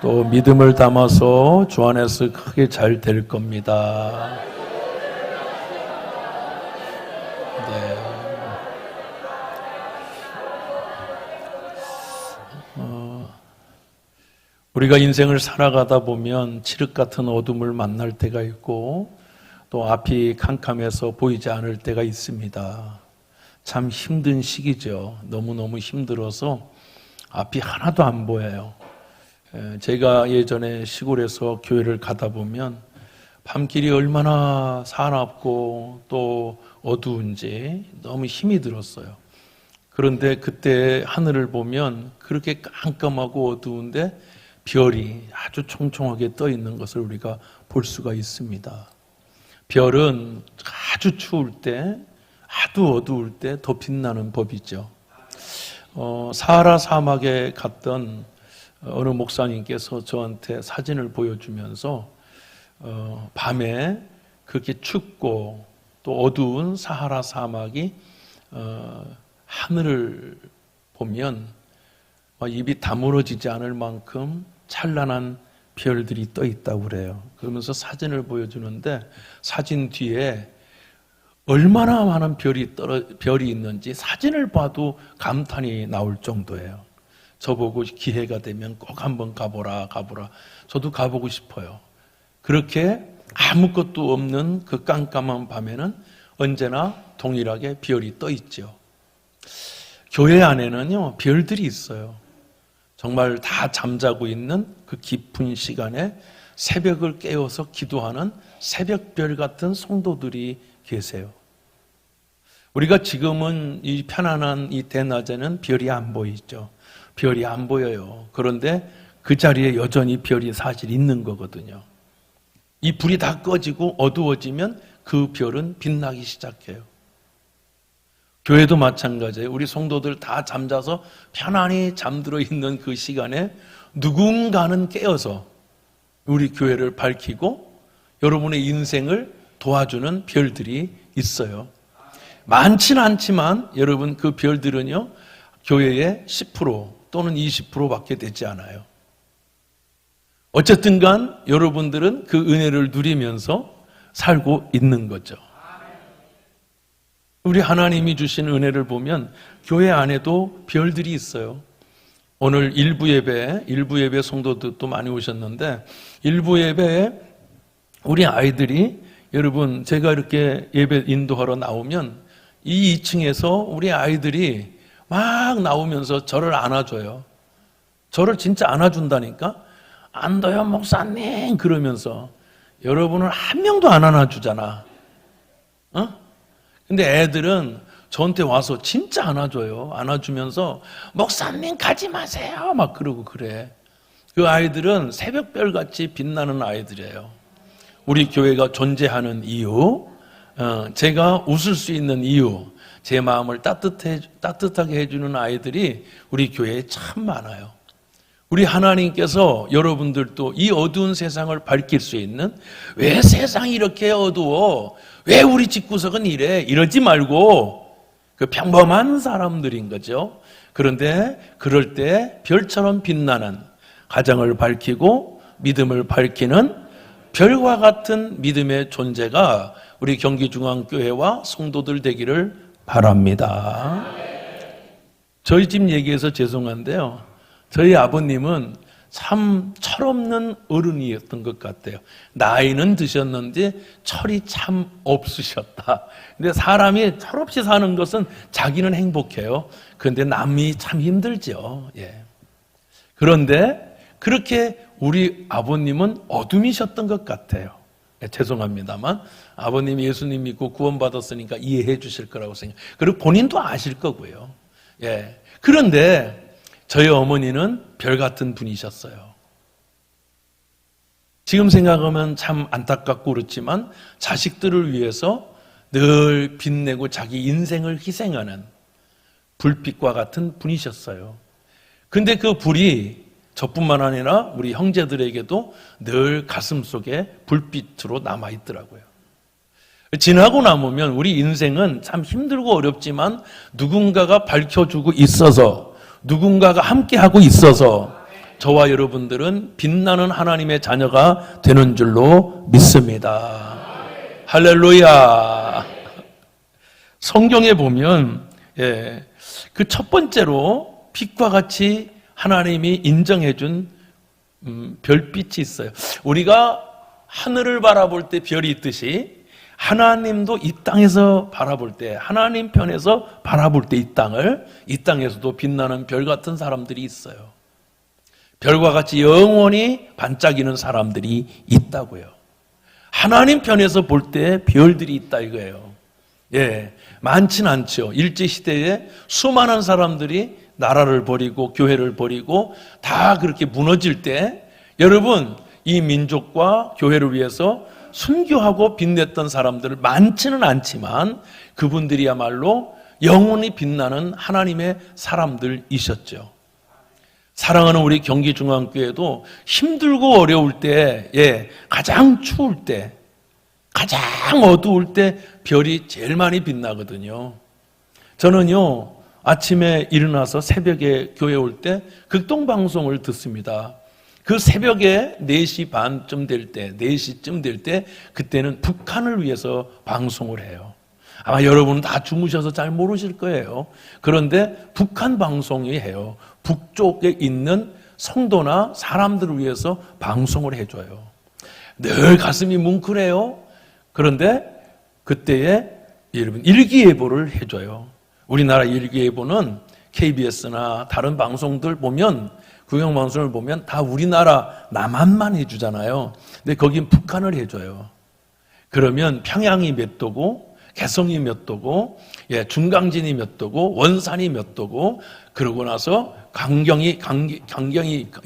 또 믿음을 담아서 주 안에서 크게 잘 될 겁니다. 네. 우리가 인생을 살아가다 보면 칠흑 같은 어둠을 만날 때가 있고 또 앞이 캄캄해서 보이지 않을 때가 있습니다. 참 힘든 시기죠. 너무너무 힘들어서 앞이 하나도 안 보여요. 제가 예전에 시골에서 교회를 가다 보면 밤길이 얼마나 사납고 또 어두운지 너무 힘이 들었어요. 그런데 그때 하늘을 보면 그렇게 깜깜하고 어두운데 별이 아주 총총하게 떠 있는 것을 우리가 볼 수가 있습니다. 별은 아주 추울 때, 아주 어두울 때 더 빛나는 법이죠. 사하라 사막에 갔던 어느 목사님께서 저한테 사진을 보여주면서 밤에 그렇게 춥고 또 어두운 사하라 사막이 하늘을 보면 입이 다물어지지 않을 만큼 찬란한 별들이 떠 있다고 그래요. 그러면서 사진을 보여주는데 사진 뒤에 얼마나 많은 별이 있는지 사진을 봐도 감탄이 나올 정도예요. 저보고 기회가 되면 꼭 한번 가보라. 저도 가보고 싶어요. 그렇게 아무것도 없는 그 깜깜한 밤에는 언제나 동일하게 별이 떠 있죠. 교회 안에는요, 별들이 있어요. 정말 다 잠자고 있는 그 깊은 시간에 새벽을 깨워서 기도하는 새벽별 같은 성도들이 계세요. 우리가 지금은 이 편안한 이 대낮에는 별이 안 보이죠. 별이 안 보여요. 그런데 그 자리에 여전히 별이 사실 있는 거거든요. 이 불이 다 꺼지고 어두워지면 그 별은 빛나기 시작해요. 교회도 마찬가지예요. 우리 성도들 다 잠자서 편안히 잠들어 있는 그 시간에 누군가는 깨어서 우리 교회를 밝히고 여러분의 인생을 도와주는 별들이 있어요. 많지는 않지만 여러분 그 별들은요, 교회의 10% 또는 20%밖에 되지 않아요. 어쨌든 간 여러분들은 그 은혜를 누리면서 살고 있는 거죠. 우리 하나님이 주신 은혜를 보면 교회 안에도 별들이 있어요. 오늘 일부 예배 성도들도 많이 오셨는데 일부 예배에 우리 아이들이 여러분 제가 이렇게 예배 인도하러 나오면 이 2층에서 우리 아이들이 막 나오면서 저를 안아줘요. 저를 진짜 안아준다니까. 안도요 목사님 그러면서 여러분을 한 명도 안 안아주잖아. 근데 애들은 저한테 와서 진짜 안아줘요. 안아주면서 목사님 가지 마세요 막 그러고 그래. 그 아이들은 새벽별같이 빛나는 아이들이에요. 우리 교회가 존재하는 이유, 제가 웃을 수 있는 이유, 제 마음을 따뜻하게 해주는 아이들이 우리 교회에 참 많아요. 우리 하나님께서 여러분들도 이 어두운 세상을 밝힐 수 있는, 왜 세상이 이렇게 어두워? 왜 우리 집구석은 이래? 이러지 말고 그 평범한 사람들인 거죠. 그런데 그럴 때 별처럼 빛나는 가정을 밝히고 믿음을 밝히는 별과 같은 믿음의 존재가 우리 경기중앙교회와 성도들 되기를 바랍니다. 저희 집 얘기해서 죄송한데요, 저희 아버님은 참 철없는 어른이었던 것 같아요. 나이는 드셨는데 철이 참 없으셨다. 근데 사람이 철없이 사는 것은 자기는 행복해요. 그런데 남이 참 힘들죠. 예. 그런데 그렇게 우리 아버님은 어둠이셨던 것 같아요. 예, 죄송합니다만 아버님이 예수님 믿고 구원받았으니까 이해해 주실 거라고 생각해요. 그리고 본인도 아실 거고요. 예. 그런데 저희 어머니는 별 같은 분이셨어요. 지금 생각하면 참 안타깝고 그렇지만 자식들을 위해서 늘 빛내고 자기 인생을 희생하는 불빛과 같은 분이셨어요. 근데 그 불이 저뿐만 아니라 우리 형제들에게도 늘 가슴속에 불빛으로 남아있더라고요. 지나고 나면 우리 인생은 참 힘들고 어렵지만 누군가가 밝혀주고 있어서, 누군가가 함께하고 있어서 저와 여러분들은 빛나는 하나님의 자녀가 되는 줄로 믿습니다. 할렐루야. 성경에 보면 그 첫 번째로 빛과 같이 하나님이 인정해 준 별빛이 있어요. 우리가 하늘을 바라볼 때 별이 있듯이 하나님도 이 땅에서 바라볼 때, 하나님 편에서 바라볼 때 이 땅에서도 빛나는 별 같은 사람들이 있어요. 별과 같이 영원히 반짝이는 사람들이 있다고요. 하나님 편에서 볼 때 별들이 있다 이거예요. 많지는 않죠. 일제시대에 수많은 사람들이 나라를 버리고 교회를 버리고 다 그렇게 무너질 때 여러분, 이 민족과 교회를 위해서 순교하고 빛냈던 사람들 많지는 않지만 그분들이야말로 영원히 빛나는 하나님의 사람들이셨죠. 사랑하는 우리 경기중앙교회도 힘들고 어려울 때, 가장 추울 때, 가장 어두울 때 별이 제일 많이 빛나거든요. 저는요, 아침에 일어나서 새벽에 교회 올 때 극동방송을 듣습니다. 그 새벽에 4시 반쯤 될 때, 4시쯤 될 때, 그때는 북한을 위해서 방송을 해요. 아마 여러분은 다 주무셔서 잘 모르실 거예요. 그런데 북한 방송이 해요. 북쪽에 있는 성도나 사람들을 위해서 방송을 해줘요. 늘 가슴이 뭉클해요. 그런데 그때에 여러분 일기예보를 해줘요. 우리나라 일기예보는 KBS나 다른 방송들 보면, 구경방송을 보면 다 우리나라 남한만 해주잖아요. 근데 거긴 북한을 해줘요. 그러면 평양이 몇 도고, 개성이 몇 도고, 중강진이 몇 도고, 원산이 몇 도고, 그러고 나서 강경이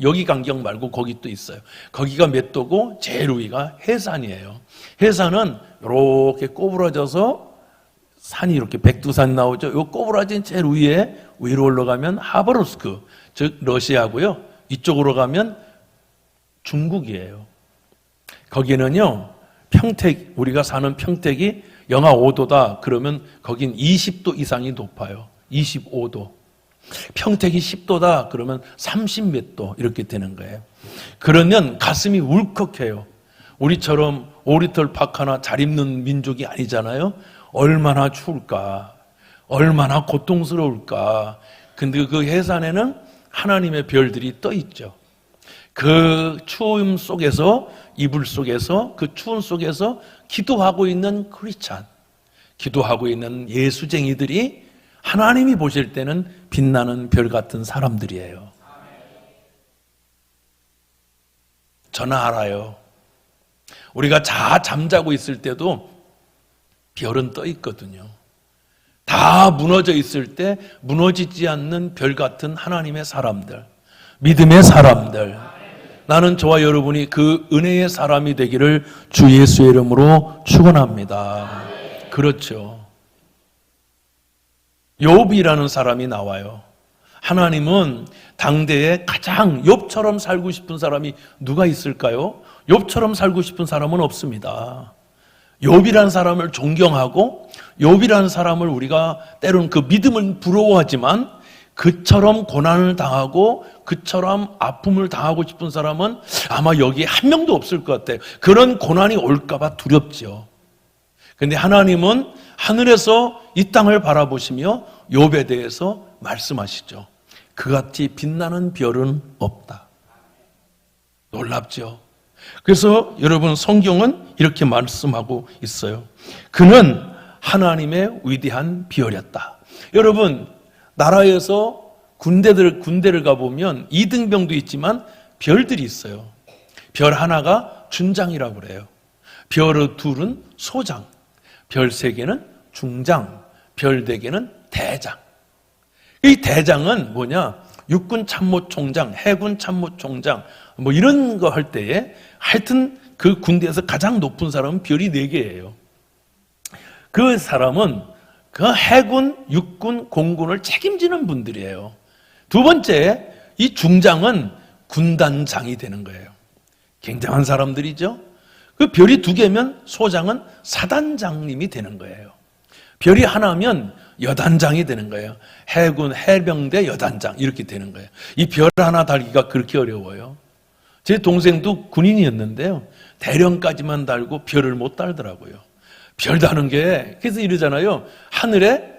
여기 강경 말고 거기 또 있어요. 거기가 몇 도고, 제일 위가 해산이에요. 해산은 이렇게 꼬부라져서 산이 이렇게 백두산 나오죠. 요 꼬부라진 제일 위로 올라가면 하바롭스크, 즉 러시아고요. 이쪽으로 가면 중국이에요. 거기는요, 평택, 우리가 사는 평택이 영하 5도다 그러면 거긴 20도 이상이 높아요. 25도. 평택이 10도다 그러면 30 몇 도 이렇게 되는 거예요. 그러면 가슴이 울컥해요. 우리처럼 오리털 팍 하나 잘 입는 민족이 아니잖아요. 얼마나 추울까, 얼마나 고통스러울까. 근데 그 해산에는 하나님의 별들이 떠 있죠. 그 추움 속에서, 이불 속에서, 그 추운 속에서 기도하고 있는 크리스찬, 기도하고 있는 예수쟁이들이 하나님이 보실 때는 빛나는 별 같은 사람들이에요. 저는 알아요. 우리가 잠자고 있을 때도 별은 떠 있거든요. 다 무너져 있을 때 무너지지 않는 별 같은 하나님의 사람들, 믿음의 사람들. 나는 저와 여러분이 그 은혜의 사람이 되기를 주 예수의 이름으로 축원합니다. 그렇죠. 욥이라는 사람이 나와요. 하나님은 당대에 가장 욥처럼 살고 싶은 사람이 누가 있을까요? 욥처럼 살고 싶은 사람은 없습니다. 욥이라는 사람을 존경하고 욥이라는 사람을 우리가 때로는 그 믿음을 부러워하지만 그처럼 고난을 당하고 그처럼 아픔을 당하고 싶은 사람은 아마 여기에 한 명도 없을 것 같아요. 그런 고난이 올까 봐 두렵죠. 그런데 하나님은 하늘에서 이 땅을 바라보시며 욥에 대해서 말씀하시죠. 그같이 빛나는 별은 없다. 놀랍죠. 그래서 여러분 성경은 이렇게 말씀하고 있어요. 그는 하나님의 위대한 별이었다. 여러분 나라에서 군대를 가보면 이등병도 있지만 별들이 있어요. 별 하나가 준장이라고 그래요. 별 둘은 소장, 별 세 개는 중장, 별 네 개는 대장. 이 대장은 뭐냐? 육군 참모총장, 해군 참모총장 뭐 이런 거 할 때에 하여튼 그 군대에서 가장 높은 사람은 별이 4개예요. 그 사람은 그 해군, 육군, 공군을 책임지는 분들이에요. 두 번째, 이 중장은 군단장이 되는 거예요. 굉장한 사람들이죠. 그 별이 2개면 소장은 사단장님이 되는 거예요. 별이 하나면 여단장이 되는 거예요. 해군 해병대 여단장 이렇게 되는 거예요. 이 별 하나 달기가 그렇게 어려워요. 제 동생도 군인이었는데요. 대령까지만 달고 별을 못 달더라고요. 별 다는 게 그래서 이러잖아요. 하늘에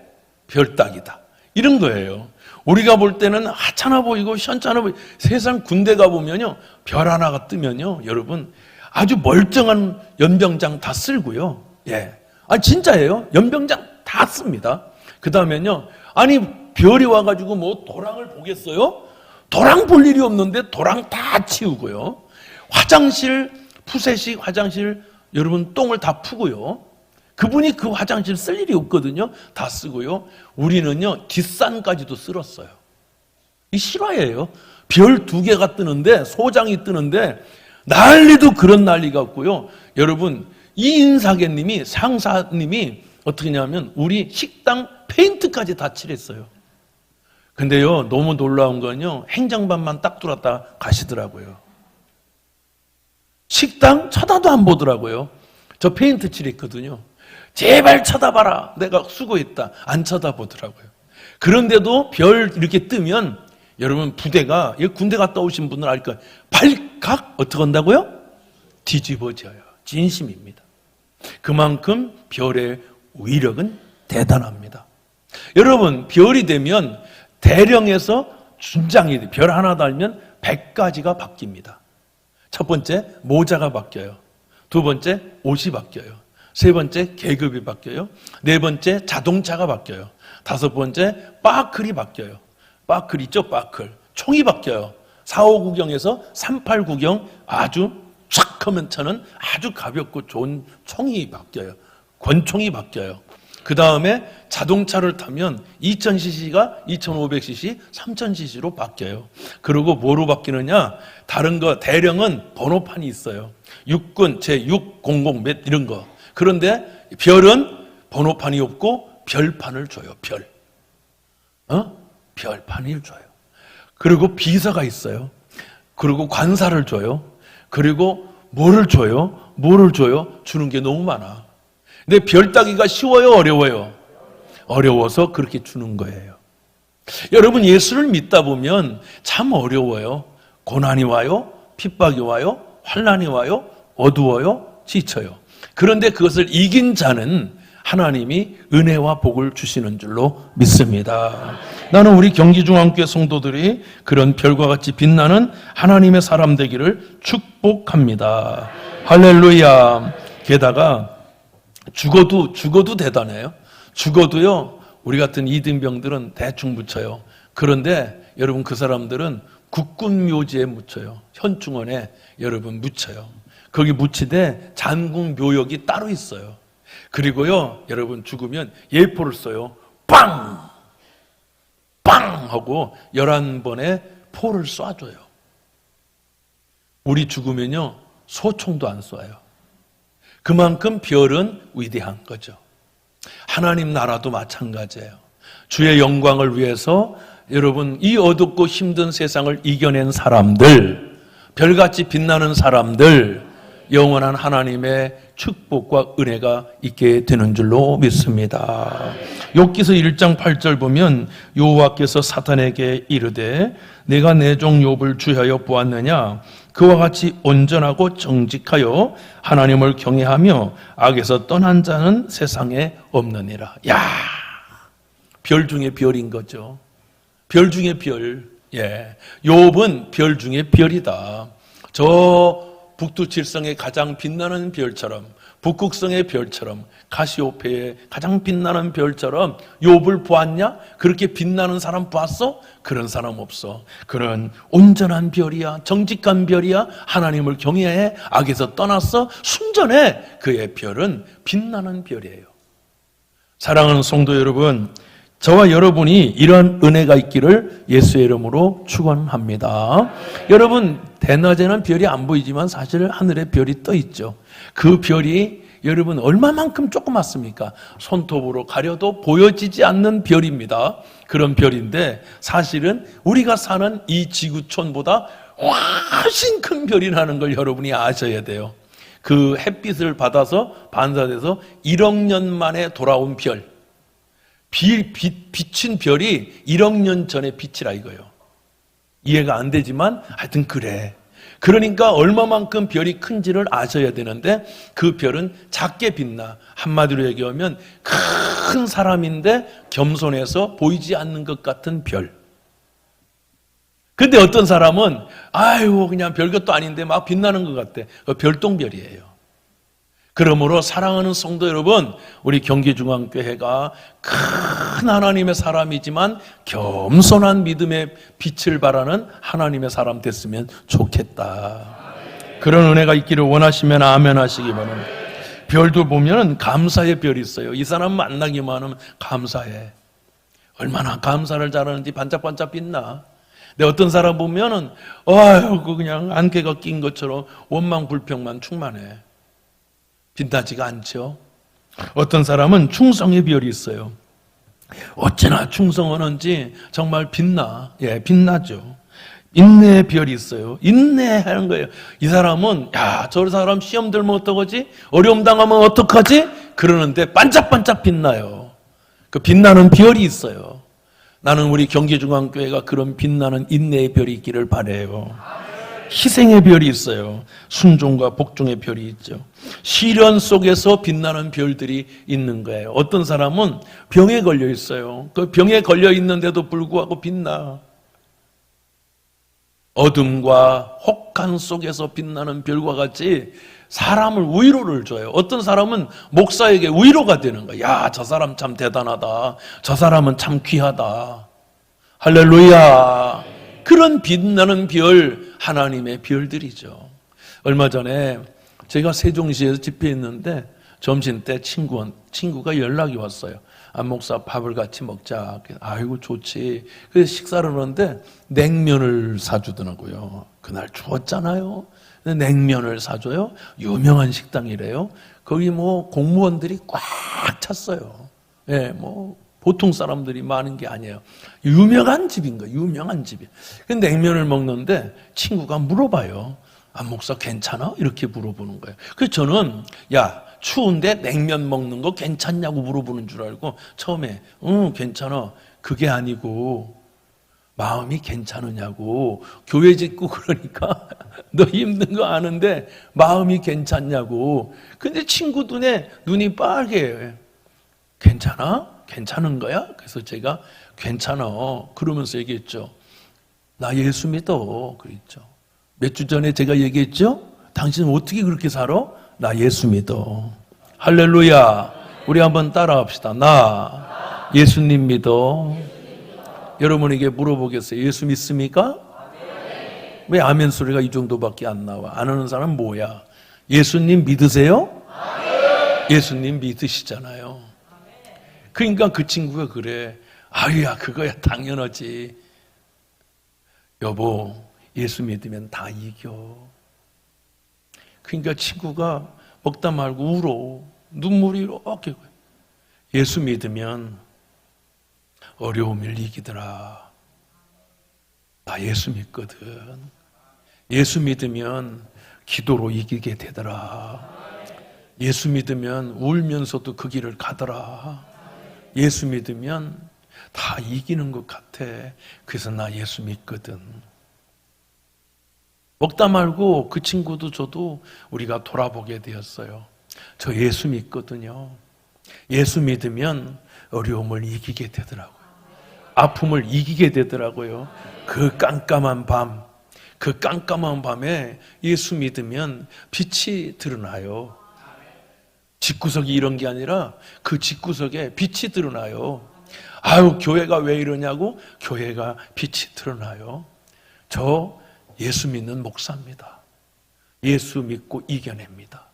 별 따기다. 이런 거예요. 우리가 볼 때는 하찮아 보이고 현찮아 보이고 세상 군대 가보면요. 별 하나가 뜨면요. 여러분 아주 멀쩡한 연병장 다 쓸고요. 예. 진짜예요. 연병장 다 씁니다. 그 다음에는요. 아니 별이 와가지고 뭐 도랑을 보겠어요? 도랑 볼 일이 없는데 도랑 다 치우고요. 화장실 푸세식 화장실 여러분 똥을 다 푸고요. 그분이 그 화장실 쓸 일이 없거든요. 다 쓰고요. 우리는요 뒷산까지도 쓸었어요. 이 실화예요. 별 2개가 뜨는데 소장이 뜨는데 난리도 그런 난리가 없고요. 여러분 이 인사계님이 상사님이 어떻게 하냐면 우리 식당 페인트까지 다 칠했어요. 근데요 너무 놀라운 건요 행정반만 딱 들어왔다 가시더라고요. 식당 쳐다도 안 보더라고요. 저 페인트 칠했거든요. 제발 쳐다봐라. 내가 수고했다. 안 쳐다보더라고요. 그런데도 별 이렇게 뜨면 여러분 부대가 군대 갔다 오신 분들 알 거예요. 발칵 어떻게 한다고요? 뒤집어져요. 진심입니다. 그만큼 별의 위력은 대단합니다. 여러분 별이 되면 대령에서 준장이 돼. 별 하나 달면 100가지가 바뀝니다. 첫 번째 모자가 바뀌어요. 두 번째 옷이 바뀌어요. 세 번째 계급이 바뀌어요. 네 번째 자동차가 바뀌어요. 다섯 번째 빠클이 바뀌어요. 빠클 있죠? 빠클. 총이 바뀌어요. 4.5구경에서 3.8구경 아주 촥 하면 차는 아주 가볍고 좋은 총이 바뀌어요. 권총이 바뀌어요. 그 다음에 자동차를 타면 2000cc가 2500cc, 3000cc로 바뀌어요. 그리고 뭐로 바뀌느냐? 다른 거 대령은 번호판이 있어요. 육군 제600 몇 이런 거. 그런데 별은 번호판이 없고 별판을 줘요. 별. 별판을 줘요. 그리고 비서가 있어요. 그리고 관사를 줘요. 그리고 뭐를 줘요? 뭐를 줘요? 주는 게 너무 많아. 근데 별 따기가 쉬워요? 어려워요? 어려워서 그렇게 주는 거예요. 여러분 예수를 믿다 보면 참 어려워요. 고난이 와요. 핍박이 와요. 환난이 와요. 어두워요. 지쳐요. 그런데 그것을 이긴 자는 하나님이 은혜와 복을 주시는 줄로 믿습니다. 나는 우리 경기중앙교회 성도들이 그런 별과 같이 빛나는 하나님의 사람 되기를 축복합니다. 할렐루야. 게다가 죽어도 대단해요. 죽어도요, 우리 같은 이등병들은 대충 묻혀요. 그런데 여러분 그 사람들은 국군 묘지에 묻혀요. 현충원에 여러분 묻혀요. 거기 묻히되 잔궁 묘역이 따로 있어요. 그리고요, 여러분 죽으면 예포를 써요. 빵! 빵! 하고 11번의 포를 쏴줘요. 우리 죽으면요, 소총도 안 쏴요. 그만큼 별은 위대한 거죠. 하나님 나라도 마찬가지예요. 주의 영광을 위해서 여러분 이 어둡고 힘든 세상을 이겨낸 사람들, 별같이 빛나는 사람들, 영원한 하나님의 축복과 은혜가 있게 되는 줄로 믿습니다. 욥기서 1장 8절 보면 여호와께서 사탄에게 이르되 내가 내 종 욥을 주하여 보았느냐 그와 같이 온전하고 정직하여 하나님을 경외하며 악에서 떠난 자는 세상에 없느니라. 야, 별 중에 별인 거죠. 별 중에 별. 예, 욥은 별 중에 별이다. 저 북두칠성의 가장 빛나는 별처럼, 북극성의 별처럼, 카시오페의 가장 빛나는 별처럼 욥을 보았냐? 그렇게 빛나는 사람 봤어? 그런 사람 없어. 그런 온전한 별이야, 정직한 별이야, 하나님을 경외해, 악에서 떠났어, 순전해. 그의 별은 빛나는 별이에요. 사랑하는 성도 여러분, 저와 여러분이 이러한 은혜가 있기를 예수의 이름으로 축원합니다. 여러분, 대낮에는 별이 안 보이지만 사실 하늘에 별이 떠 있죠. 그 별이 여러분 얼마만큼 조그맣습니까? 손톱으로 가려도 보여지지 않는 별입니다. 그런 별인데 사실은 우리가 사는 이 지구촌보다 훨씬 큰 별이라는 걸 여러분이 아셔야 돼요. 그 햇빛을 받아서 반사돼서 1억 년 만에 돌아온 별. 비친 별이 1억 년 전의 빛이라 이거예요. 이해가 안 되지만 하여튼 그래. 그러니까 얼마만큼 별이 큰지를 아셔야 되는데 그 별은 작게 빛나. 한마디로 얘기하면 큰 사람인데 겸손해서 보이지 않는 것 같은 별. 근데 어떤 사람은 아유 그냥 별것도 아닌데 막 빛나는 것 같아. 별똥별이에요. 그러므로 사랑하는 성도 여러분, 우리 경기중앙교회가 큰 하나님의 사람이지만 겸손한 믿음의 빛을 발하는 하나님의 사람 됐으면 좋겠다. 그런 은혜가 있기를 원하시면 아멘 하시기 바랍니다. 별도 보면 감사의 별이 있어요. 이 사람 만나기만 하면 감사해. 얼마나 감사를 잘하는지 반짝반짝 빛나. 근데 어떤 사람 보면은 아유 그냥 안개가 낀 것처럼 원망 불평만 충만해. 빛나지가 않죠. 어떤 사람은 충성의 별이 있어요. 어찌나 충성하는지 정말 빛나. 예, 빛나죠. 인내의 별이 있어요. 인내하는 거예요. 이 사람은 야, 저 사람 시험 들면 어떡하지? 어려움 당하면 어떡하지? 그러는데 반짝반짝 빛나요. 그 빛나는 별이 있어요. 나는 우리 경기중앙교회가 그런 빛나는 인내의 별이 있기를 바라요. 희생의 별이 있어요. 순종과 복종의 별이 있죠. 시련 속에서 빛나는 별들이 있는 거예요. 어떤 사람은 병에 걸려 있어요. 그 병에 걸려 있는데도 불구하고 빛나. 어둠과 혹한 속에서 빛나는 별과 같이 사람을 위로를 줘요. 어떤 사람은 목사에게 위로가 되는 거야. 야, 저 사람 참 대단하다. 저 사람은 참 귀하다. 할렐루야. 그런 빛나는 별, 하나님의 별들이죠. 얼마 전에 제가 세종시에서 집회했는데 점심때 친구가 연락이 왔어요. 안 목사 밥을 같이 먹자. 아이고 좋지. 그래서 식사를 하는데 냉면을 사주더라고요. 그날 추웠잖아요. 냉면을 사줘요. 유명한 식당이래요. 거기 뭐 공무원들이 꽉 찼어요. 예, 뭐 보통 사람들이 많은 게 아니에요. 유명한 집인 거예요. 유명한 집이. 근데 냉면을 먹는데 친구가 물어봐요. 안 목사 괜찮아? 이렇게 물어보는 거예요. 그래서 저는 야 추운데 냉면 먹는 거 괜찮냐고 물어보는 줄 알고 처음에 응 괜찮아. 그게 아니고 마음이 괜찮으냐고. 교회 짓고 그러니까 너 힘든 거 아는데 마음이 괜찮냐고. 근데 친구 눈이 빨개요. 괜찮아? 괜찮은 거야? 그래서 제가 괜찮아 그러면서 얘기했죠. 나 예수 믿어 그랬죠. 몇 주 전에 제가 얘기했죠. 당신은 어떻게 그렇게 살아? 나 예수 믿어. 할렐루야. 우리 한번 따라합시다. 나 예수님 믿어. 여러분에게 물어보겠어요. 예수 믿습니까? 왜 아멘 소리가 이 정도밖에 안 나와? 안 하는 사람은 뭐야? 예수님 믿으세요? 예수님 믿으시잖아요. 그러니까 그 친구가 그래. 아유야 그거야 당연하지. 여보 예수 믿으면 다 이겨. 그러니까 친구가 먹다 말고 울어. 눈물이 이렇게. 예수 믿으면 어려움을 이기더라. 나 예수 믿거든. 예수 믿으면 기도로 이기게 되더라. 예수 믿으면 울면서도 그 길을 가더라. 예수 믿으면 다 이기는 것 같아. 그래서 나 예수 믿거든. 먹다 말고 그 친구도 저도 우리가 돌아보게 되었어요. 저 예수 믿거든요. 예수 믿으면 어려움을 이기게 되더라고요. 아픔을 이기게 되더라고요. 그 깜깜한 밤에 예수 믿으면 빛이 드러나요. 집구석이 이런 게 아니라 그 집구석에 빛이 드러나요. 아유 교회가 왜 이러냐고? 교회가 빛이 드러나요. 저 예수 믿는 목사입니다. 예수 믿고 이겨냅니다.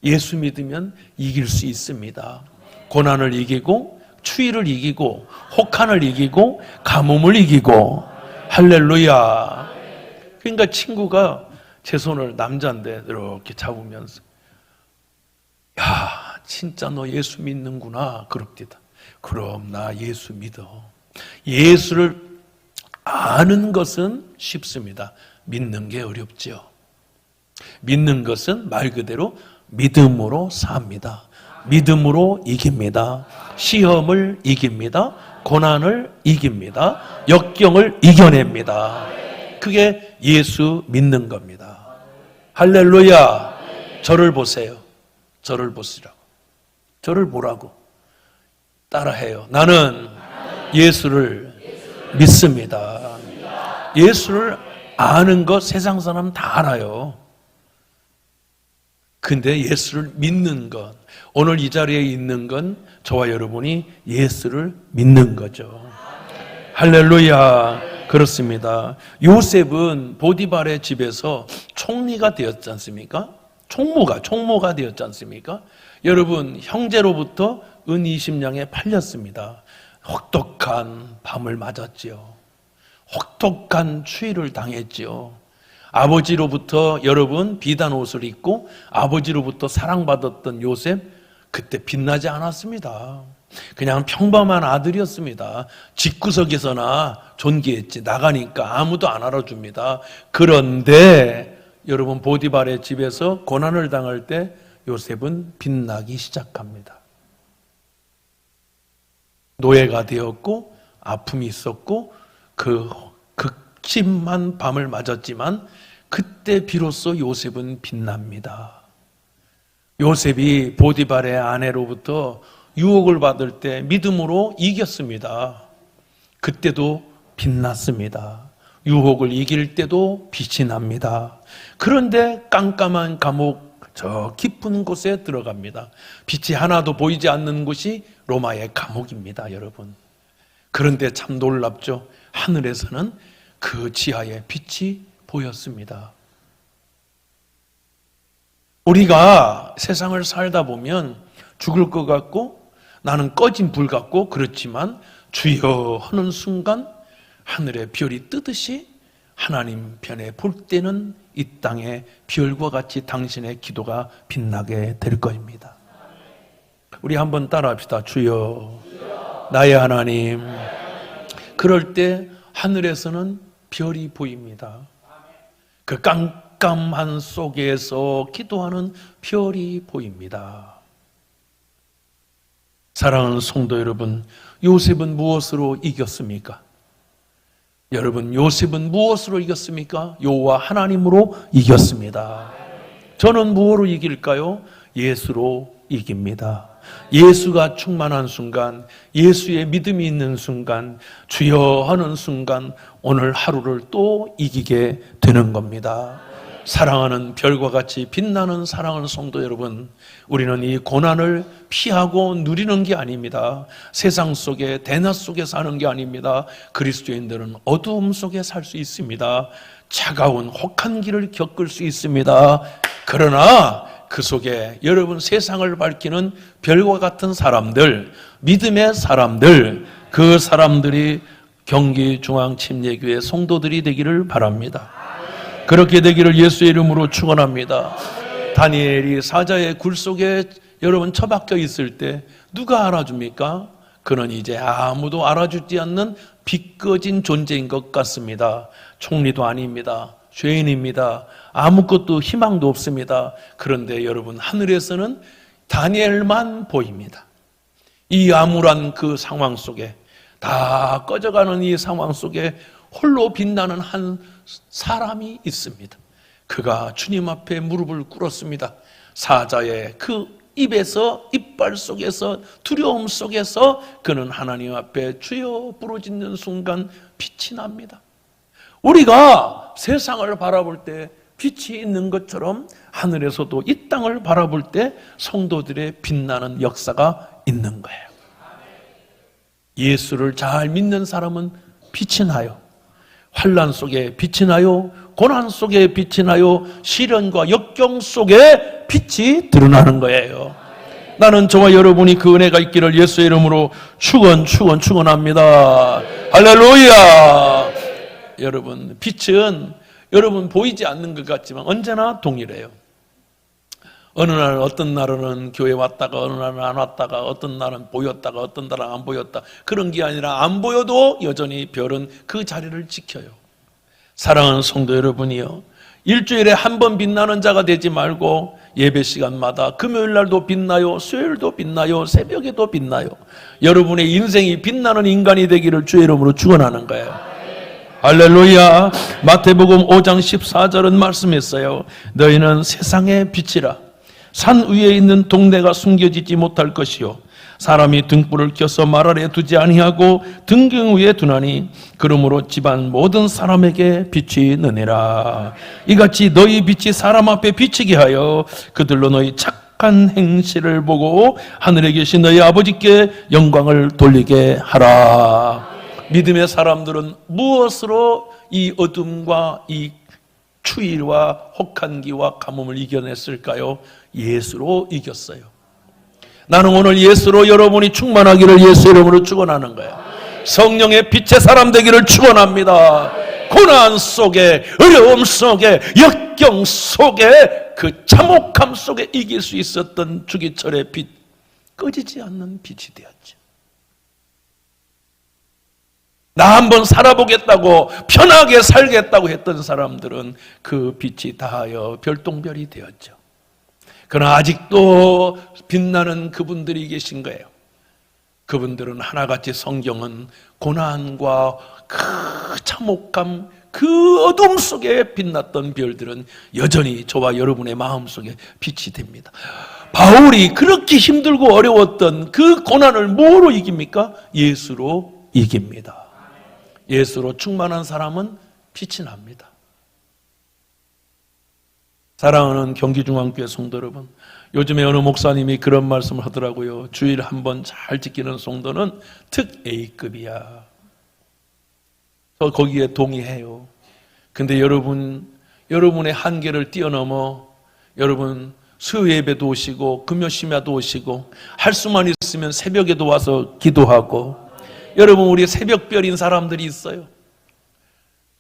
예수 믿으면 이길 수 있습니다. 고난을 이기고 추위를 이기고 혹한을 이기고 가뭄을 이기고 할렐루야. 그러니까 친구가 제 손을 남자인데 이렇게 잡으면서 야 진짜 너 예수 믿는구나 그럽디다. 그럼 나 예수 믿어. 예수를 아는 것은 쉽습니다. 믿는 게 어렵죠. 믿는 것은 말 그대로 믿음으로 삽니다. 믿음으로 이깁니다. 시험을 이깁니다. 고난을 이깁니다. 역경을 이겨냅니다. 그게 예수 믿는 겁니다. 할렐루야. 저를 보세요. 저를 보시라고. 저를 보라고. 따라해요. 나는 예수를 믿습니다. 예수를 아는 것 세상 사람 다 알아요. 근데 예수를 믿는 것, 오늘 이 자리에 있는 건 저와 여러분이 예수를 믿는 거죠. 할렐루야. 그렇습니다. 요셉은 보디발의 집에서 총리가 되었지 않습니까? 총무가 되었지 않습니까? 여러분, 형제로부터 은 20냥에 팔렸습니다. 혹독한 밤을 맞았지요. 혹독한 추위를 당했지요. 아버지로부터 여러분 비단 옷을 입고 아버지로부터 사랑받았던 요셉, 그때 빛나지 않았습니다. 그냥 평범한 아들이었습니다. 집구석에서나 존귀했지. 나가니까 아무도 안 알아줍니다. 그런데 여러분, 보디발의 집에서 고난을 당할 때 요셉은 빛나기 시작합니다. 노예가 되었고 아픔이 있었고 그 극심한 밤을 맞았지만 그때 비로소 요셉은 빛납니다. 요셉이 보디발의 아내로부터 유혹을 받을 때 믿음으로 이겼습니다. 그때도 빛났습니다. 유혹을 이길 때도 빛이 납니다. 그런데 깜깜한 감옥 저 깊은 곳에 들어갑니다. 빛이 하나도 보이지 않는 곳이 로마의 감옥입니다, 여러분. 그런데 참 놀랍죠. 하늘에서는 그 지하에 빛이 보였습니다. 우리가 세상을 살다 보면 죽을 것 같고 나는 꺼진 불 같고 그렇지만 주여 하는 순간 하늘의 별이 뜨듯이 하나님 편에 볼 때는 이 땅의 별과 같이 당신의 기도가 빛나게 될 것입니다. 우리 한번 따라합시다. 주여, 나의 하나님. 그럴 때 하늘에서는 별이 보입니다. 그 깜깜한 속에서 기도하는 별이 보입니다. 사랑하는 성도 여러분, 요셉은 무엇으로 이겼습니까? 여러분, 요셉은 무엇으로 이겼습니까? 여호와 하나님으로 이겼습니다. 저는 무엇으로 이길까요? 예수로 이깁니다. 예수가 충만한 순간, 예수의 믿음이 있는 순간, 주여 하는 순간 오늘 하루를 또 이기게 되는 겁니다. 사랑하는 별과 같이 빛나는 사랑하는 성도 여러분, 우리는 이 고난을 피하고 누리는 게 아닙니다. 세상 속에 대낮 속에 사는 게 아닙니다. 그리스도인들은 어두움 속에 살 수 있습니다. 차가운 혹한 길을 겪을 수 있습니다. 그러나 그 속에 여러분, 세상을 밝히는 별과 같은 사람들, 믿음의 사람들, 그 사람들이 경기중앙침례교회 성도들이 되기를 바랍니다. 그렇게 되기를 예수의 이름으로 축원합니다. 다니엘이 사자의 굴 속에 여러분 처박혀 있을 때 누가 알아줍니까? 그는 이제 아무도 알아주지 않는 비꺼진 존재인 것 같습니다. 총리도 아닙니다. 죄인입니다. 아무것도 희망도 없습니다. 그런데 여러분, 하늘에서는 다니엘만 보입니다. 이 암울한 그 상황 속에, 다 꺼져가는 이 상황 속에 홀로 빛나는 한 사람이 있습니다. 그가 주님 앞에 무릎을 꿇었습니다. 사자의 그 입에서, 이빨 속에서, 두려움 속에서 그는 하나님 앞에 주여 부르짖는 순간 빛이 납니다. 우리가 세상을 바라볼 때 빛이 있는 것처럼 하늘에서도 이 땅을 바라볼 때 성도들의 빛나는 역사가 있는 거예요. 예수를 잘 믿는 사람은 빛이 나요. 환난 속에 빛이 나요. 고난 속에 빛이 나요. 시련과 역경 속에 빛이 드러나는 거예요. 나는 저와 여러분이 그 은혜가 있기를 예수의 이름으로 축원합니다. 할렐루야. 여러분, 빛은 여러분 보이지 않는 것 같지만 언제나 동일해요. 어느 날, 어떤 날은 교회 왔다가 어느 날은 안 왔다가, 어떤 날은 보였다가 어떤 날은 안 보였다, 그런 게 아니라 안 보여도 여전히 별은 그 자리를 지켜요. 사랑하는 성도 여러분이요, 일주일에 한 번 빛나는 자가 되지 말고 예배 시간마다 금요일 날도 빛나요, 수요일도 빛나요, 새벽에도 빛나요. 여러분의 인생이 빛나는 인간이 되기를 주의 이름으로 축원하는 거예요. 할렐루야. 마태복음 5장 14절은 말씀했어요. 너희는 세상의 빛이라. 산 위에 있는 동네가 숨겨지지 못할 것이요 사람이 등불을 켜서 말 아래 두지 아니하고 등경 위에 두나니 그러므로 집안 모든 사람에게 빛이 느니라. 이같이 너희 빛이 사람 앞에 비치게 하여 그들로 너희 착한 행실을 보고 하늘에 계신 너희 아버지께 영광을 돌리게 하라. 믿음의 사람들은 무엇으로 이 어둠과 이 추위와 혹한기와 가뭄을 이겨냈을까요? 예수로 이겼어요. 나는 오늘 예수로 여러분이 충만하기를 예수 이름으로 축원하는 거예요. 성령의 빛의 사람 되기를 축원합니다. 고난 속에, 어려움 속에, 역경 속에, 그 참혹함 속에 이길 수 있었던 주기철의 빛, 꺼지지 않는 빛이 되었죠. 나 한번 살아보겠다고, 편하게 살겠다고 했던 사람들은 그 빛이 다하여 별똥별이 되었죠. 그러나 아직도 빛나는 그분들이 계신 거예요. 그분들은 하나같이 성경은 고난과 그 참혹감, 그 어둠 속에 빛났던 별들은 여전히 저와 여러분의 마음속에 빛이 됩니다. 바울이 그렇게 힘들고 어려웠던 그 고난을 뭐로 이깁니까? 예수로 이깁니다. 예수로 충만한 사람은 빛이 납니다. 사랑하는 경기중앙교회 성도 여러분, 요즘에 어느 목사님이 그런 말씀을 하더라고요. 주일 한 번 잘 지키는 성도는 특 A급이야. 저 거기에 동의해요. 근데 여러분의 한계를 뛰어넘어 여러분 수요 예배도 오시고 금요 심야도 오시고 할 수만 있으면 새벽에도 와서 기도하고, 여러분 우리 새벽별인 사람들이 있어요.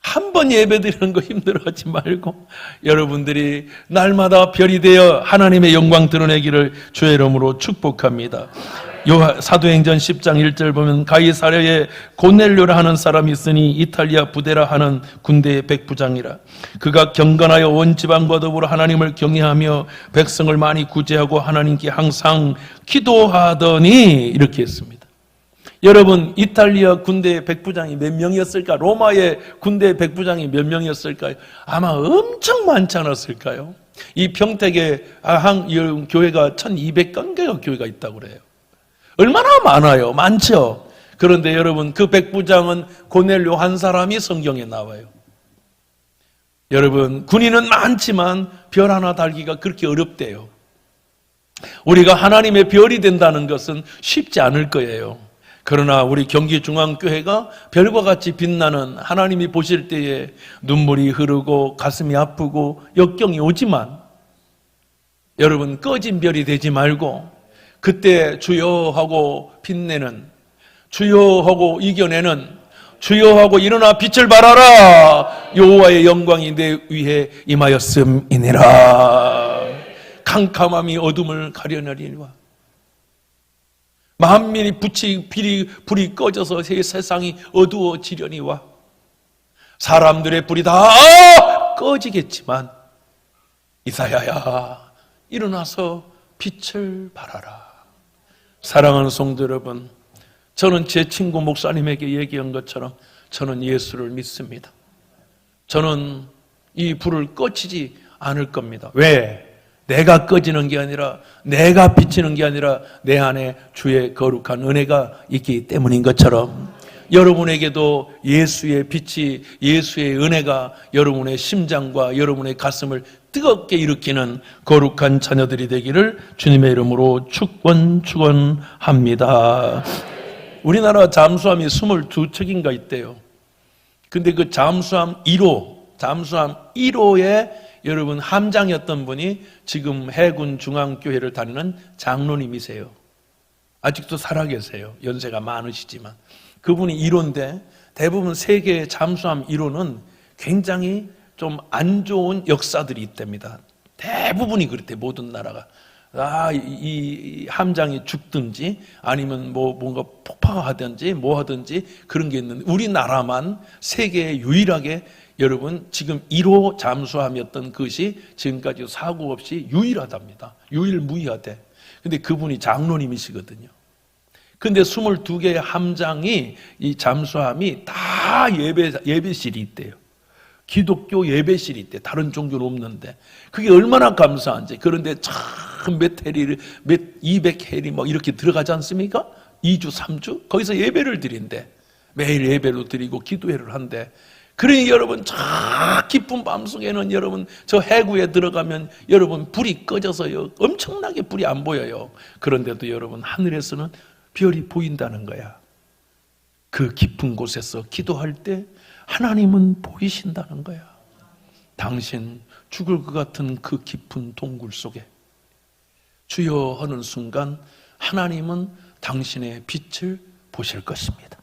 한 번 예배드리는 거 힘들어하지 말고 여러분들이 날마다 별이 되어 하나님의 영광 드러내기를 주의 이름으로 축복합니다. 사도행전 10장 1절 보면 가이사랴에 고넬료라 하는 사람이 있으니 이탈리아 부데라 하는 군대의 백부장이라. 그가 경건하여 온 지방과 더불어 하나님을 경외하며 백성을 많이 구제하고 하나님께 항상 기도하더니, 이렇게 했습니다. 여러분, 이탈리아 군대의 백부장이 몇 명이었을까? 로마의 군대의 백부장이 몇 명이었을까요? 아마 엄청 많지 않았을까요? 이 평택에 교회가 1200개가 교회가 있다고 그래요. 얼마나 많아요? 많죠? 그런데 여러분, 그 백부장은 고넬료 한 사람이 성경에 나와요. 여러분, 군인은 많지만 별 하나 달기가 그렇게 어렵대요. 우리가 하나님의 별이 된다는 것은 쉽지 않을 거예요. 그러나 우리 경기중앙교회가 별과 같이 빛나는, 하나님이 보실 때에 눈물이 흐르고 가슴이 아프고 역경이 오지만 여러분 꺼진 별이 되지 말고 그때 주여 하고 빛내는, 주여 하고 이겨내는, 주여 하고 일어나 빛을 발하라, 여호와의 영광이 내 위에 임하였음이니라. 캄캄함이 어둠을 가려내리니와 만민이 불이 꺼져서 세상이 어두워지려니와 사람들의 불이 다 꺼지겠지만 이사야야 일어나서 빛을 발하라. 사랑하는 성도 여러분, 저는 제 친구 목사님에게 얘기한 것처럼 저는 예수를 믿습니다. 저는 이 불을 꺼지지 않을 겁니다. 왜? 내가 꺼지는 게 아니라, 내가 비치는 게 아니라 내 안에 주의 거룩한 은혜가 있기 때문인 것처럼 여러분에게도 예수의 빛이, 예수의 은혜가 여러분의 심장과 여러분의 가슴을 뜨겁게 일으키는 거룩한 자녀들이 되기를 주님의 이름으로 축원합니다. 우리나라 잠수함이 22척인가 있대요. 근데 그 잠수함 1호에 여러분 함장이었던 분이 지금 해군 중앙교회를 다니는 장로님이세요. 아직도 살아계세요. 연세가 많으시지만. 그분이 1호인데 대부분 세계 잠수함 1호는 굉장히 좀 안 좋은 역사들이 있답니다. 대부분이 그렇대, 모든 나라가. 이 함장이 죽든지 아니면 뭔가 폭파하든지 뭐 하든지 그런 게 있는데 우리나라만 세계에 유일하게 여러분 지금 1호 잠수함이었던 것이 지금까지 사고 없이 유일하답니다. 유일무이하대. 근데 그분이 장로님이시거든요. 근데 22개의 함장이 이 잠수함이 다 예배실이 있대요. 기독교 예배실이 있대. 다른 종교는 없는데. 그게 얼마나 감사한지. 그런데 참 몇 해리, 200해리 막 이렇게 들어가지 않습니까? 2주, 3주? 거기서 예배를 드린대. 매일 예배로 드리고 기도회를 한대. 그러니 여러분 저 깊은 밤속에는 여러분 저 해구에 들어가면 여러분 불이 꺼져서요. 엄청나게 불이 안 보여요. 그런데도 여러분 하늘에서는 별이 보인다는 거야. 그 깊은 곳에서 기도할 때 하나님은 보이신다는 거야. 당신 죽을 것 같은 그 깊은 동굴 속에 주여 하는 순간 하나님은 당신의 빛을 보실 것입니다.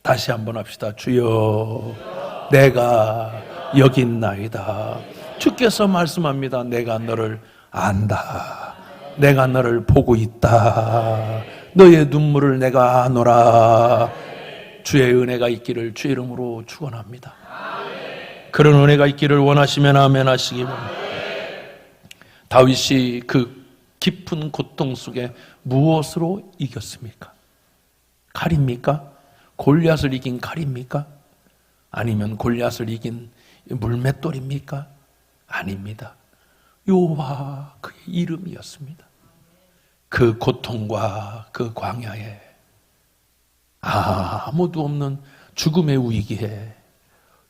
다시 한번 합시다. 주여 내가 여기 있나이다. 주께서 말씀합니다. 내가 너를 안다. 내가 너를 보고 있다. 너의 눈물을 내가 아노라. 주의 은혜가 있기를 주의 이름으로 축원합니다. 그런 은혜가 있기를 원하시면 아멘 하시기 바랍니다. 다윗이 그 깊은 고통 속에 무엇으로 이겼습니까? 칼입니까? 골리앗을 이긴 칼입니까? 아니면 골리앗을 이긴 물맷돌입니까? 아닙니다. 여호와 그의 이름이었습니다. 그 고통과 그 광야에 아무도 없는 죽음의 위기에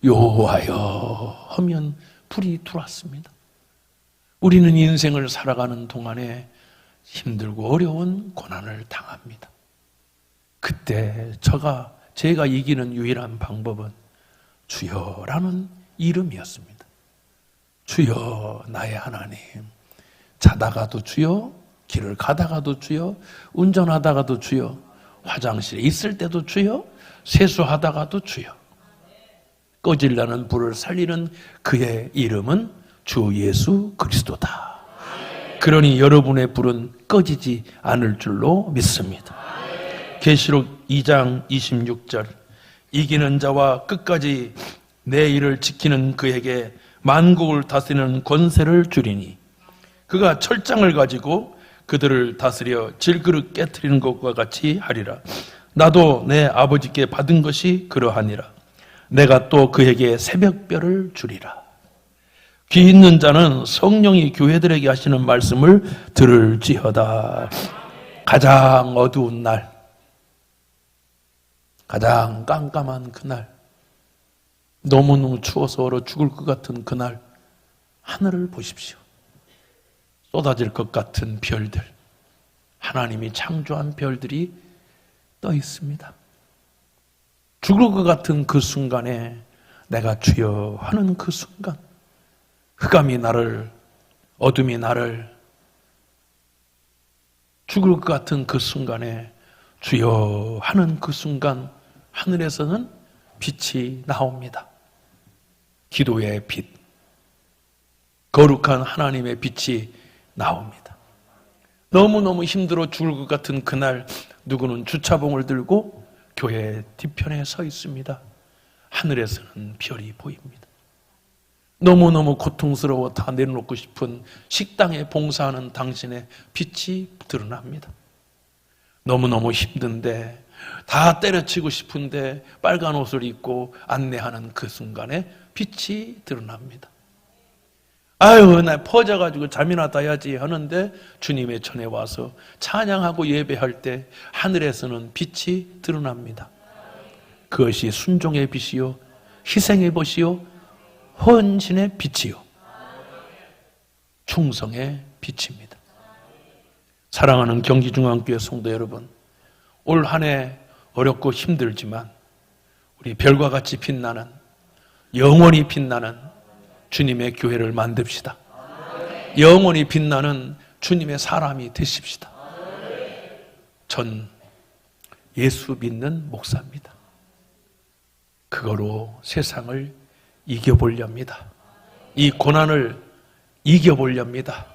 여호와여 하면 불이 들어왔습니다. 우리는 인생을 살아가는 동안에 힘들고 어려운 고난을 당합니다. 그때 제가 이기는 유일한 방법은 주여라는 이름이었습니다. 주여 나의 하나님. 자다가도 주여, 길을 가다가도 주여, 운전하다가도 주여, 화장실에 있을 때도 주여, 세수하다가도 주여. 꺼질라는 불을 살리는 그의 이름은 주 예수 그리스도다. 그러니 여러분의 불은 꺼지지 않을 줄로 믿습니다. 계시록 2장 26절 이기는 자와 끝까지 내 일을 지키는 그에게 만국을 다스리는 권세를 주리니 그가 철장을 가지고 그들을 다스려 질그릇 깨트리는 것과 같이 하리라. 나도 내 아버지께 받은 것이 그러하니라. 내가 또 그에게 새벽별을 주리라. 귀 있는 자는 성령이 교회들에게 하시는 말씀을 들을지어다. 가장 어두운 날, 가장 깜깜한 그날, 너무너무 추워서 얼어 죽을 것 같은 그날 하늘을 보십시오. 쏟아질 것 같은 별들, 하나님이 창조한 별들이 떠 있습니다. 죽을 것 같은 그 순간에 내가 주여 하는 그 순간, 흑암이 나를, 어둠이 나를, 죽을 것 같은 그 순간에 주여 하는 그 순간 하늘에서는 빛이 나옵니다. 기도의 빛, 거룩한 하나님의 빛이 나옵니다. 너무너무 힘들어 죽을 것 같은 그날 누구는 주차봉을 들고 교회 뒤편에 서 있습니다. 하늘에서는 별이 보입니다. 너무너무 고통스러워 다 내려놓고 싶은 식당에 봉사하는 당신의 빛이 드러납니다. 너무너무 힘든데 다 때려치고 싶은데 빨간 옷을 입고 안내하는 그 순간에 빛이 드러납니다. 아유, 나 퍼져가지고 잠이나 자야지 하는데 주님의 전에 와서 찬양하고 예배할 때 하늘에서는 빛이 드러납니다. 그것이 순종의 빛이요, 희생의 빛이요, 헌신의 빛이요, 충성의 빛입니다. 사랑하는 경기중앙교회 성도 여러분, 올 한 해 어렵고 힘들지만 우리 별과 같이 빛나는, 영원히 빛나는 주님의 교회를 만듭시다. 영원히 빛나는 주님의 사람이 되십시다. 전 예수 믿는 목사입니다. 그거로 세상을 이겨보렵니다. 이 고난을 이겨보렵니다.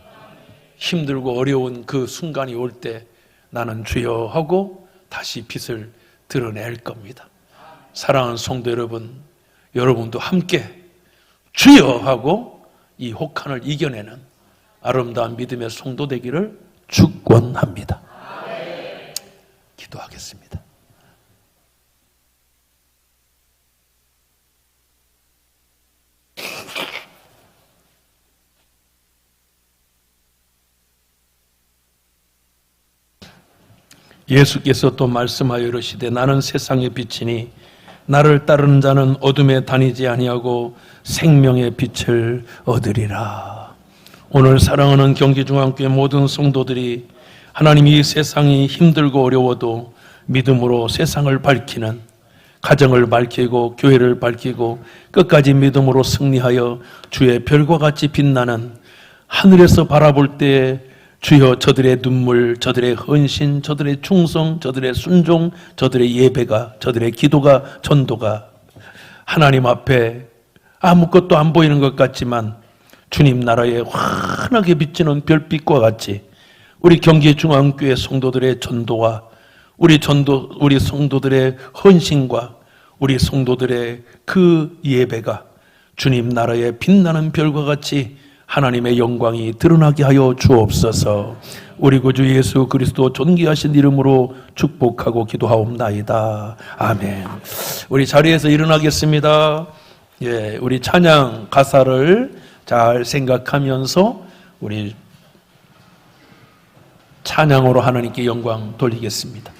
힘들고 어려운 그 순간이 올 때 나는 주여 하고 다시 빛을 드러낼 겁니다. 사랑하는 성도 여러분, 여러분도 함께 주여 하고 이 혹한을 이겨내는 아름다운 믿음의 성도 되기를 축원합니다. 기도하겠습니다. 예수께서 또 말씀하여 이르시되 나는 세상의 빛이니 나를 따르는 자는 어둠에 다니지 아니하고 생명의 빛을 얻으리라. 오늘 사랑하는 경기중앙교회 모든 성도들이 하나님이 이 세상이 힘들고 어려워도 믿음으로 세상을 밝히는, 가정을 밝히고 교회를 밝히고 끝까지 믿음으로 승리하여 주의 별과 같이 빛나는, 하늘에서 바라볼 때 주여 저들의 눈물, 저들의 헌신, 저들의 충성, 저들의 순종, 저들의 예배가, 저들의 기도가, 전도가 하나님 앞에 아무것도 안 보이는 것 같지만 주님 나라에 환하게 비치는 별빛과 같이 우리 경기중앙교회 성도들의 전도와 우리 성도들의 헌신과 우리 성도들의 그 예배가 주님 나라에 빛나는 별과 같이 하나님의 영광이 드러나게 하여 주옵소서. 우리 구주 예수 그리스도 존귀하신 이름으로 축복하고 기도하옵나이다. 아멘. 우리 자리에서 일어나겠습니다. 예, 우리 찬양 가사를 잘 생각하면서 우리 찬양으로 하나님께 영광 돌리겠습니다.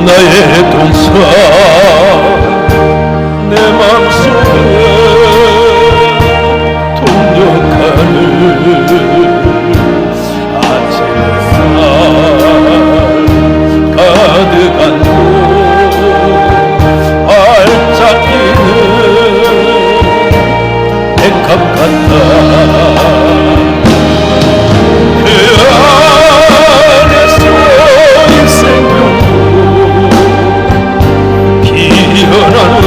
나의 동사 내 맘속에 동력하는 아침 햇살 가득한 곳 발짝이는 백합 같다. 그 안에서 인생을 피어나는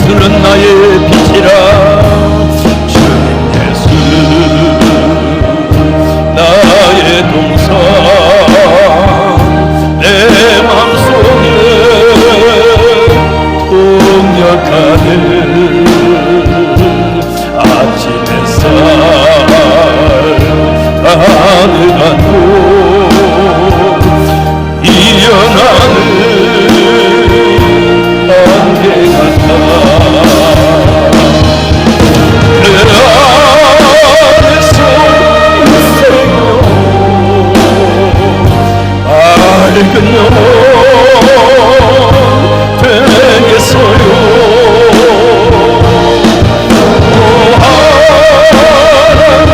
예수는 나의 빛이라. 주님 예수 나의 동산, 내 맘속에 동역하는 아침 햇살 가득한 곳, 일어나는 안개 같아. 내 안에서 밝은 영혼 되겠어요. 하나님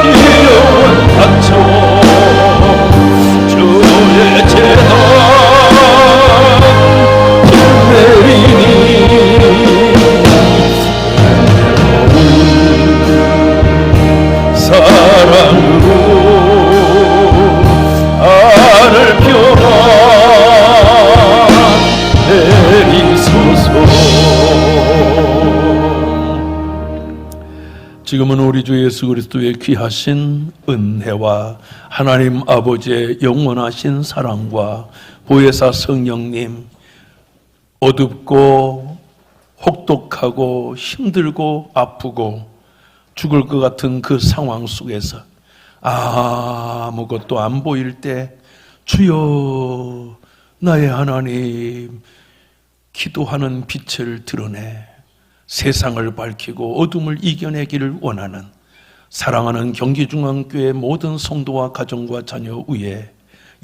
이 영혼 바쳐 주의 재단 내리니 사랑으로 나를 평안 내리소서. 지금은 우리 주 예수 그리스도의 귀하신 은혜와 하나님 아버지의 영원하신 사랑과 보혜사 성령님, 어둡고 혹독하고 힘들고 아프고 죽을 것 같은 그 상황 속에서 아무것도 안 보일 때 주여 나의 하나님, 기도하는 빛을 드러내 세상을 밝히고 어둠을 이겨내기를 원하는 사랑하는 경기중앙교회 모든 성도와 가정과 자녀 위에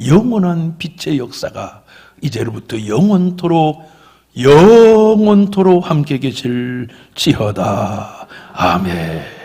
영원한 빛의 역사가 이제로부터 영원토록 함께 계실지어다. 아멘.